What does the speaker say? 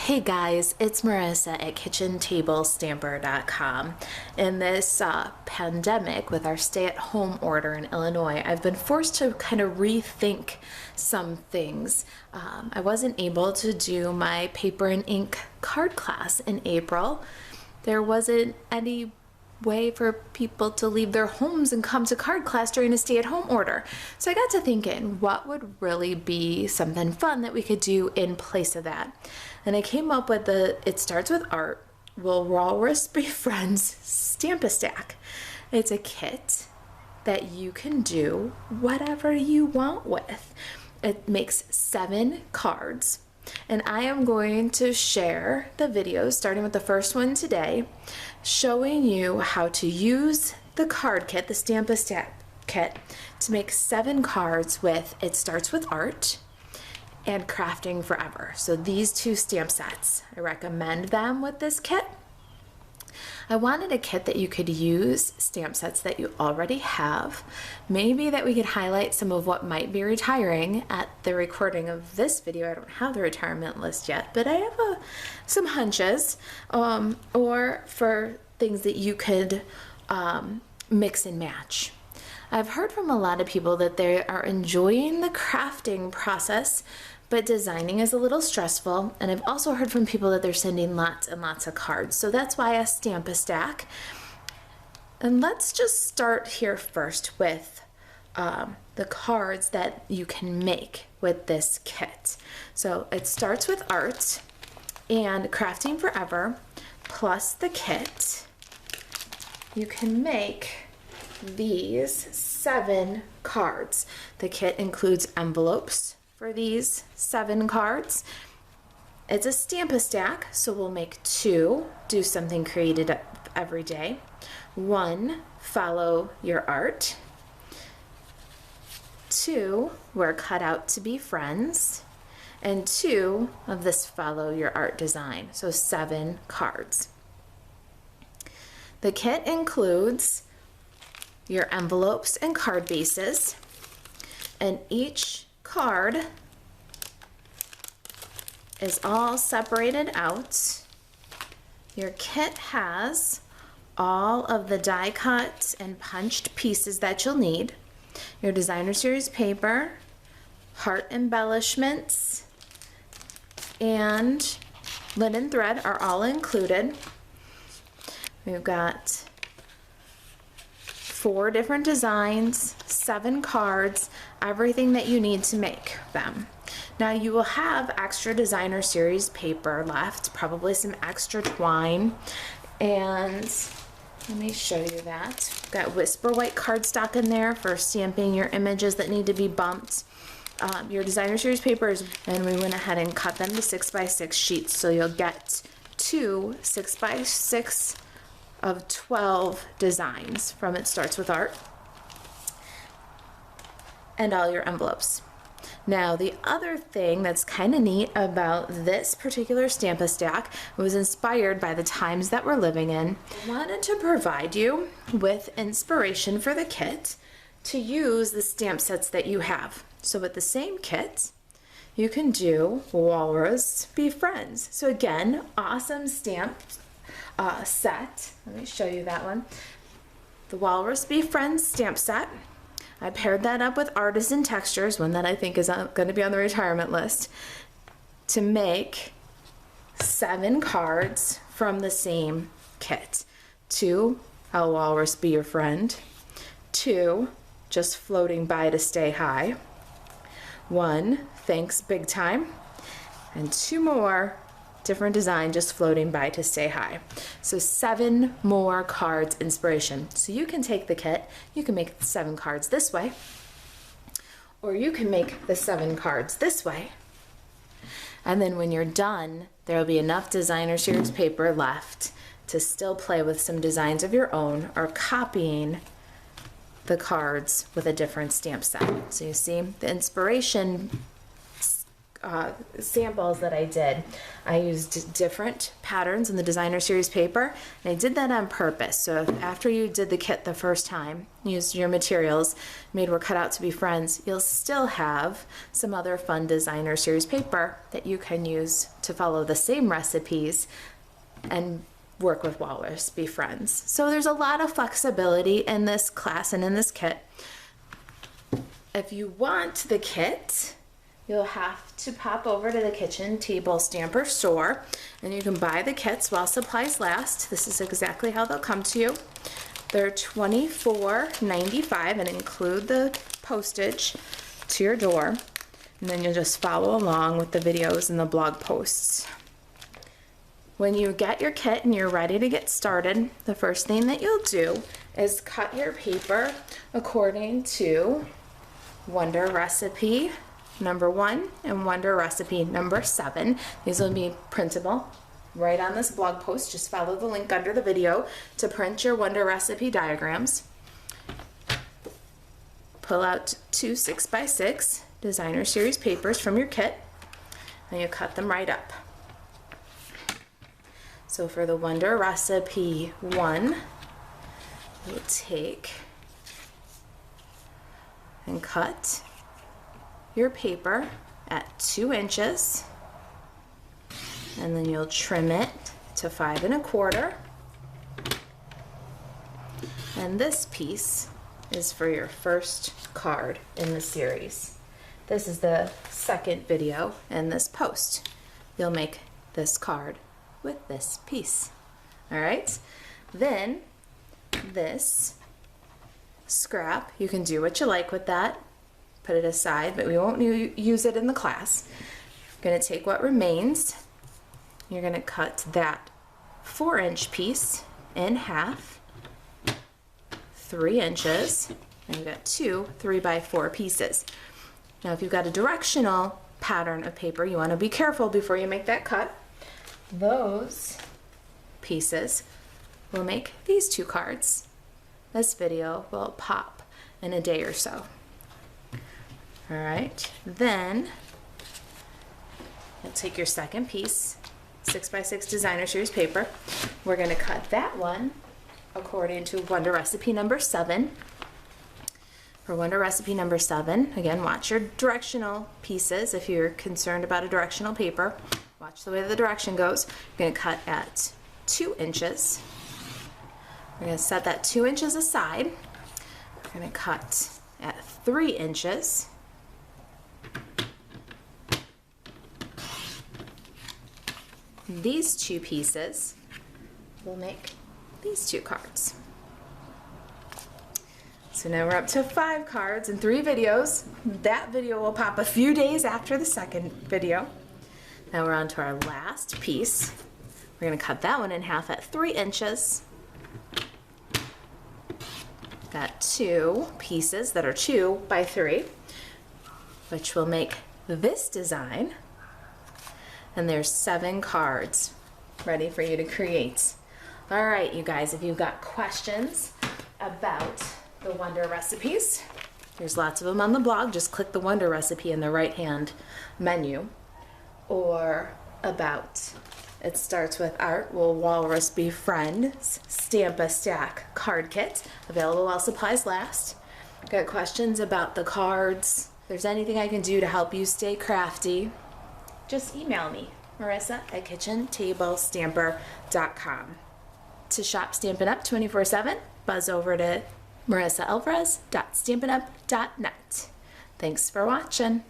Hey guys, it's Marissa at KitchenTableStamper.com. In this pandemic with our stay-at-home order in Illinois, I've been forced to kind of rethink some things. I wasn't able to do my paper and ink card class in April. There wasn't any way for people to leave their homes and come to card class during a stay-at-home order. So I got to thinking, what would really be something fun that we could do in place of that? And I came up with It Starts With Art, Will Walrus Be Friends Stamp-A-Stack. It's a kit that you can do whatever you want with. It makes 7 cards. And I am going to share the videos, starting with the first one today, showing you how to use the card kit, the Stamp-A-Stack kit, to make 7 cards with It Starts With Art and Crafting Forever. So these 2 stamp sets, I recommend them with this kit. I wanted a kit that you could use stamp sets that you already have. Maybe that we could highlight some of what might be retiring. At the recording of this video, I don't have the retirement list yet, but I have some hunches, or for things that you could mix and match. I've heard from a lot of people that they are enjoying the crafting process, but designing is a little stressful. And I've also heard from people that they're sending lots and lots of cards. So that's why I Stamp-A-Stack. And let's just start here first with the cards that you can make with this kit. So it starts with art and Crafting Forever plus the kit. You can make these 7 cards. The kit includes envelopes for these 7 cards. It's a Stamp-A-Stack, so we'll make 2, do something created every day. 1, follow your art. 2, we're cut out to be friends. And 2 of this follow your art design, so 7 cards. The kit includes your envelopes and card bases, and each card is all separated out. Your kit has all of the die cut and punched pieces that you'll need. Your designer series paper, heart embellishments, and linen thread are all included. We've got 4 different designs, 7 cards, everything that you need to make them. Now you will have extra designer series paper left, probably some extra twine, and let me show you that. We've got Whisper White cardstock in there for stamping your images that need to be bumped. Your designer series papers, and we went ahead and cut them to 6x6 sheets, so you'll get 2 6x6 of 12 designs from It Starts With Art, and all your envelopes. Now the other thing that's kind of neat about this particular Stamp-A-Stack was inspired by the times that we're living in. I wanted to provide you with inspiration for the kit to use the stamp sets that you have. So with the same kit, you can do Walrus Be Friends. So again, awesome stamp set. Let me show you that one. The Walrus Be Friends stamp set. I paired that up with Artisan Textures, one that I think is going to be on the retirement list, to make 7 cards from the same kit. 2, I'll Walrus Be Your Friend. 2, Just Floating By to Stay High. 1, Thanks Big Time. And 2 more, different design, Just Floating By to Stay High. So 7 more cards inspiration. So you can take the kit, you can make 7 cards this way, or you can make the 7 cards this way. And then when you're done, there will be enough designer series paper left to still play with some designs of your own or copying the cards with a different stamp set. So you see the inspiration samples that I did, I used different patterns in the designer series paper, and I did that on purpose. So if after you did the kit the first time, used your materials, made were cut out to be friends, you'll still have some other fun designer series paper that you can use to follow the same recipes and work with Walrus, be friends. So there's a lot of flexibility in this class and in this kit. If you want the kit, you'll have to pop over to the kitchen table stamper store, and you can buy the kits while supplies last. This is exactly how they'll come to you. They're $24.95 and include the postage to your door, and then you'll just follow along with the videos and the blog posts. When you get your kit and you're ready to get started, the first thing that you'll do is cut your paper according to Wonder Recipe number 1 and Wonder Recipe number 7. These will be printable right on this blog post. Just follow the link under the video to print your Wonder Recipe diagrams. Pull out 2 6x6 designer series papers from your kit, and you cut them right up. So for the Wonder Recipe 1, you'll take and cut your paper at 2 inches, and then you'll trim it to 5 1/4. And this piece is for your first card in the series. This is the second video in this post. You'll make this card with this piece. All right, then this scrap, you can do what you like with that, put it aside, but we won't use it in the class. You're going to take what remains, you're going to cut that 4-inch piece in half, 3 inches, and you've got 2 3x4 pieces. Now if you've got a directional pattern of paper, you want to be careful before you make that cut. Those pieces will make these 2 cards. This video will pop in a day or so. All right, then you'll take your second piece, 6x6 designer series paper. We're going to cut that one according to Wonder Recipe number 7. For Wonder Recipe number 7, again, watch your directional pieces. If you're concerned about a directional paper, watch the way the direction goes. You're going to cut at 2 inches. We're going to set that 2 inches aside. We're going to cut at 3 inches. These 2 pieces will make these 2 cards. So now we're up to 5 cards and 3 videos. That video will pop a few days after the second video. Now we're on to our last piece. We're going to cut that one in half at 3 inches. Got 2 pieces that are 2 by 3, which will make this design. And there's 7 cards ready for you to create. All right, you guys, if you've got questions about the Wonder Recipes, there's lots of them on the blog. Just click the Wonder Recipe in the right-hand menu. Or about, it starts with Art Will Walrus Be Friends Stamp a Stack card kit, available while supplies last. Got questions about the cards? If there's anything I can do to help you stay crafty, just email me, marisa@kitchentablestamper.com. To shop Stampin' Up 24/7, buzz over to marisaAlvarez.stampinup.net. Thanks for watching.